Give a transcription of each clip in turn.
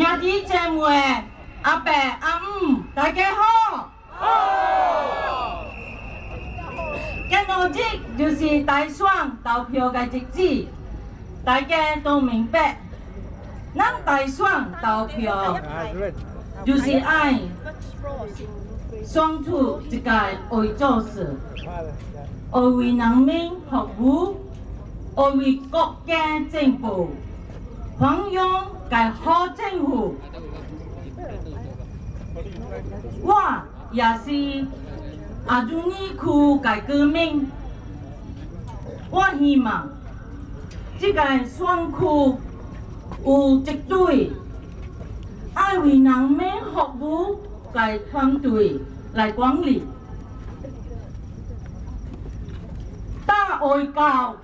兄弟姐妹、阿伯阿姆，大家好。今日就是大选投票嘅日子，大家都明白。咱大选投票就是爱选出一个会做事、会为人民服务、会为国家进步、弘扬嘅好政府。我也是阿朱尼区嘅居民，我希望这个选区有一队爱为人民服务嘅团队来管理，打外交、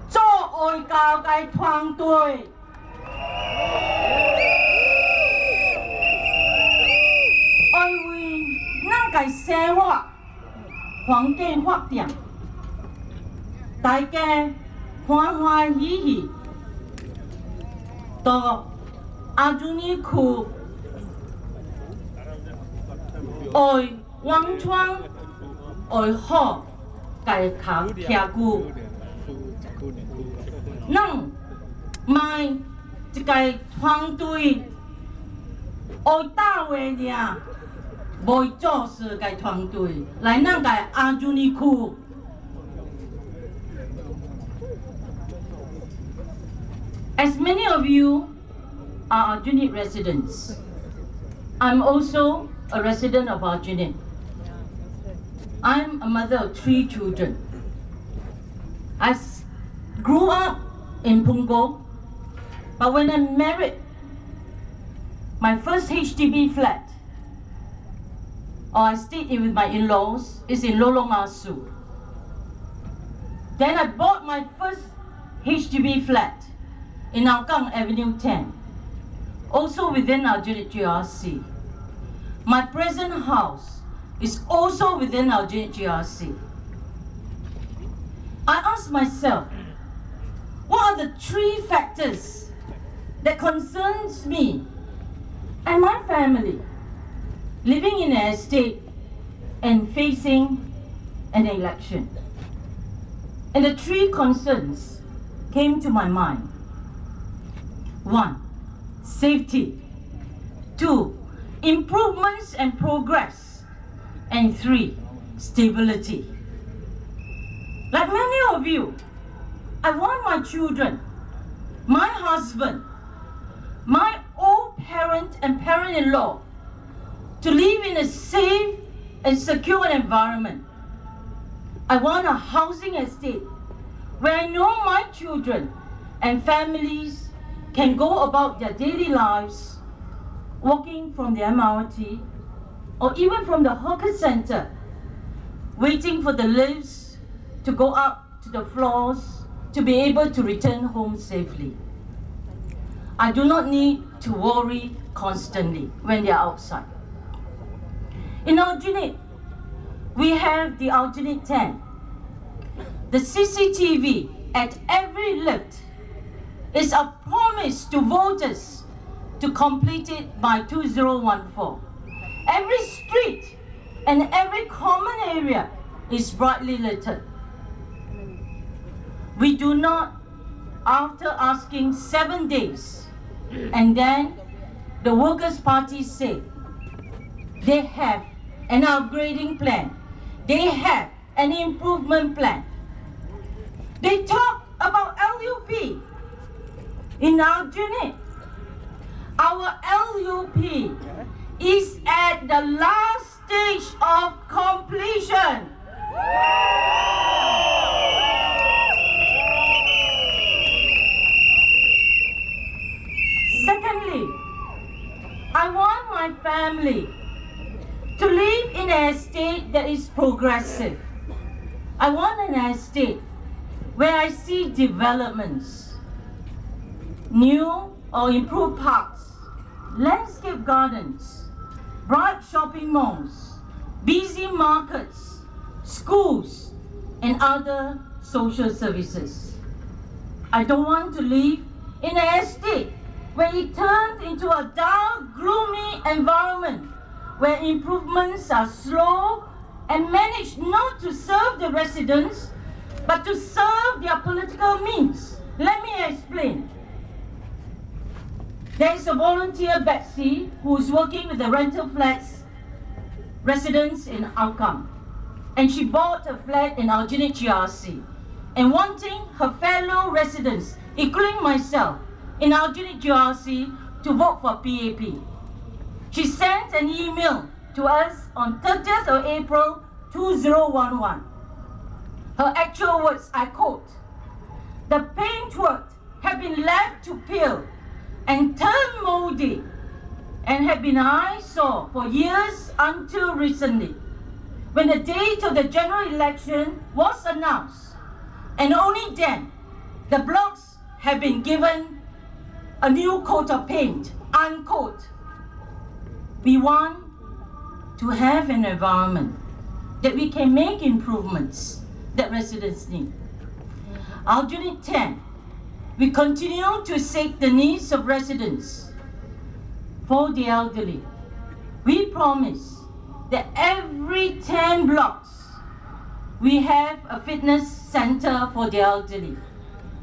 做外交嘅团队。爱为咱个生活环境发展，大家欢欢喜喜，到阿朱尼区爱完全爱好个靠徛久，咱卖一个团队爱打话尔。未做事嘅团队来咱个阿朱尼区。As many of you are Aljunied residents, I'm also a resident of Aljunied. I'm a mother of 3 children. I grew up in Punggol, but when I married, my first HDB flat, or I stayed in with my in-laws, is in Lorong Asu. Then I bought my first HDB flat in Hougang Avenue 10, also within Aljunied GRC. My present house is also within Aljunied GRC. I asked myself, what are the 3 factors that concerns me and my family living in an estate and facing an election? And the 3 concerns came to my mind. 1, safety. 2, improvements and progress. And 3, stability. Like many of you, I want my children, my husband, my old parent and parent-in-law to live in a safe and secure environment. I want a housing estate where I know my children and families can go about their daily lives, walking from the MRT or even from the hawker center, waiting for the lifts to go up to the floors to be able to return home safely. I do not need to worry constantly when they are outside. In Aljunied, we have the Aljunied 10. The CCTV at every lift is a promise to voters to complete it by 2014. Every street and every common area is brightly lit. We do not, after asking 7 days, and then the Workers' Party say they have an upgrading plan, they have an improvement plan. They talk about LUP in Aljunied. Our LUP is at the last stage of completion. Secondly, I want my family to live in an estate that is progressive. I want an estate where I see developments, new or improved parks, landscape gardens, bright shopping malls, busy markets, schools, and other social services. I don't want to live in an estate where it turned into a dark, gloomy environment where improvements are slow and manage not to serve the residents, but to serve their political means. Let me explain. There is a volunteer, Betsy, who is working with the rental flats residents in Aukam. And she bought a flat in Aljunied GRC. And wanting her fellow residents, including myself, in Aljunied GRC to vote for PAP. She sent an email to us on 30th of April 2011. Her actual words, I quote, "The paintwork had been left to peel and turn moldy and had been an eyesore for years until recently, when the date of the general election was announced, and only then the blocks have been given a new coat of paint," unquote. We want to have an environment that we can make improvements that residents need. Aljunied 10, we continue to seek the needs of residents. For the elderly, we promise that every 10 blocks, we have a fitness center for the elderly.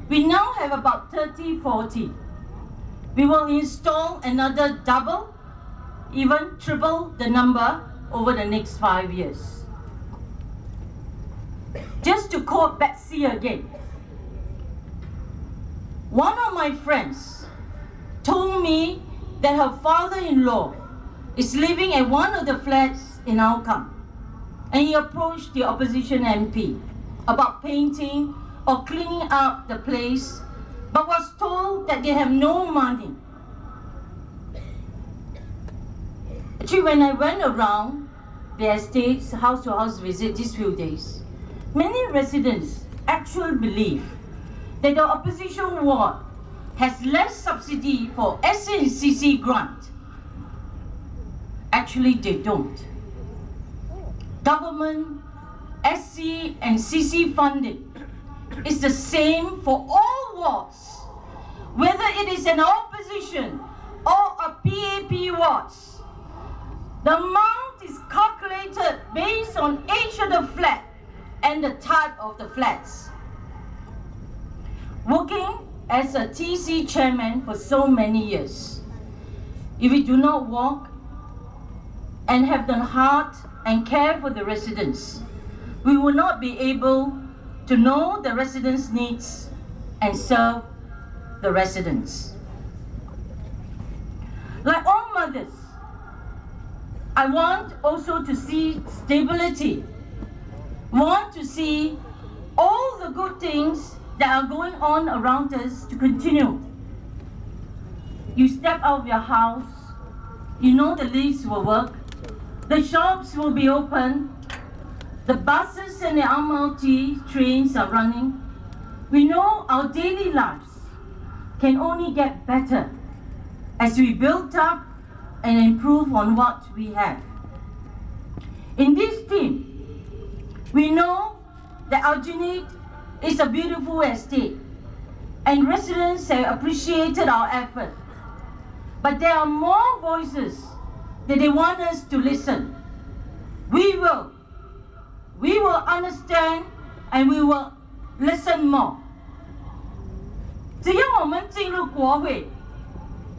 We now have about 30, 40. We will install another double, even triple the number over the next 5 years. Just to quote Betsy again, one of my friends told me that her father-in-law is living at one of the flats in Aukam, and he approached the opposition MP about painting or cleaning up the place, but was told that they have no money. Actually, when I went around the estates, house-to-house visit these few days, many residents actually believe that the opposition ward has less subsidy for SC and CC grant. Actually, they don't. Government SC and CC funding is the same for all wards, whether it is an opposition or a PAP wards. The amount is calculated based on age of the flat and the type of the flats. Working as a TC chairman for so many years, if we do not walk and have the heart and care for the residents, we will not be able to know the residents' needs and serve the residents. Like all mothers, I want also to see stability. Want to see all the good things that are going on around us to continue. You step out of your house, you know the lifts will work, the shops will be open, the buses and the MRT trains are running. We know our daily lives can only get better as we build up and improve on what we have. In this team, we know that Aljunied is a beautiful estate and residents have appreciated our effort. But there are more voices that they want us to listen. We will understand and we will listen more. 只要我们进入国会，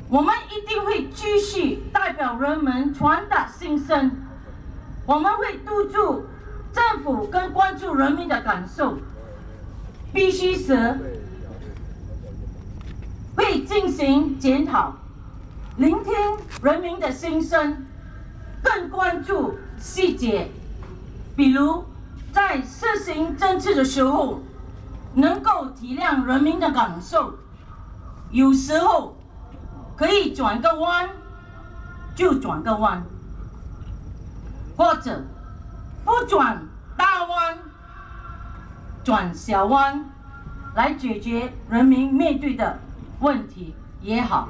我们一定会继续代表人们传达心声。我们会督促政府跟关注人民的感受，必须时会进行检讨，聆听人民的心声，更关注细节，比如在实行政策的时候，能够体谅人民的感受，有时候可以转个弯就转个弯，或者不转大弯，转小弯，来解决人民面对的问题也好。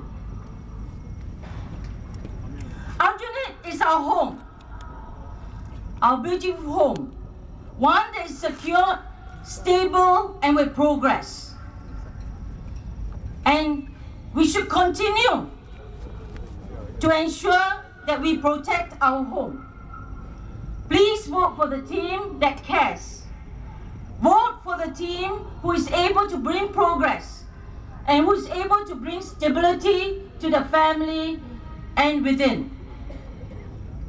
Aljunied is our home, our beautiful home, one that is secure, stable, and with progress. And we should continue to ensure that we protect our home. Please vote for the team that cares. Vote for the team who is able to bring progress and who is able to bring stability to the family and within.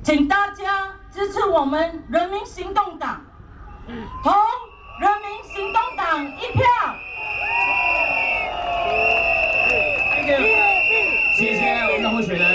请大家支持我们人民行动党，投人民行动党一票。谢谢我们的候选人。